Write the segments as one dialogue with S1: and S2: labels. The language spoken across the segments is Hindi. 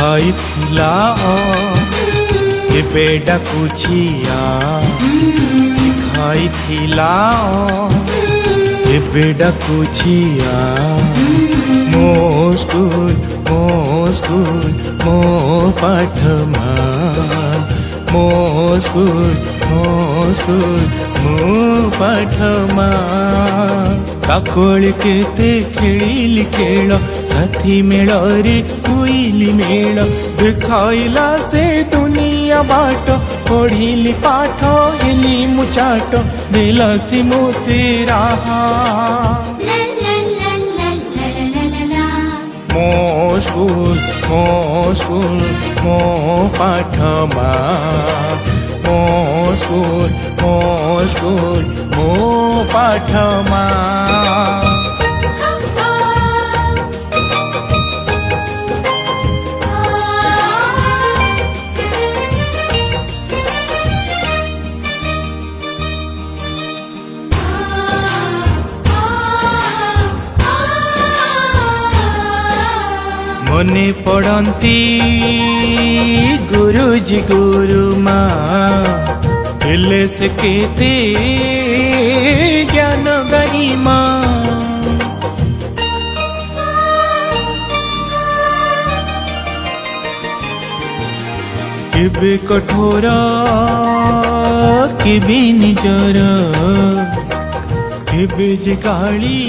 S1: ଖାଇଥିଲା ଏବେ ଡାକୁଛିଆ ଖାଇଥିଲା ଏବେ ଡାକୁଛିଆ ମୋ ସ୍କୁଲ ମୋ ପାଠମା ମୋ ସ୍କୁଲ ମୋ ପାଠମା କାକଳି କେତେ ଖେଳିଲି ଖେଳ साथी मेଳରେ हुईली मेल देखाइला से दुनिया बाट पढ़िली पाठ हेली मुचाट देला से मोते राहा मो स्कूल मो पाठमा मो स्कूल मो पाठमा मने पड़ती गुरुजी गुरुमा हेले से केते ज्ञान गरिमा केबे कठोर केबे निजर केबे जे काली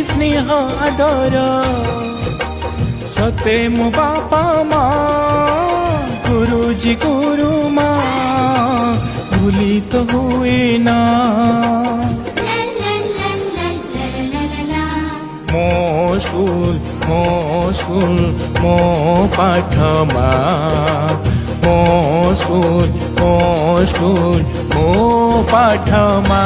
S1: स्नेह आदर सते मो बापा माँ गुरुजी गुरुमा भूली तो हुए ना मो स्कूल मो पाठमा मो स्कूल मो पाठमा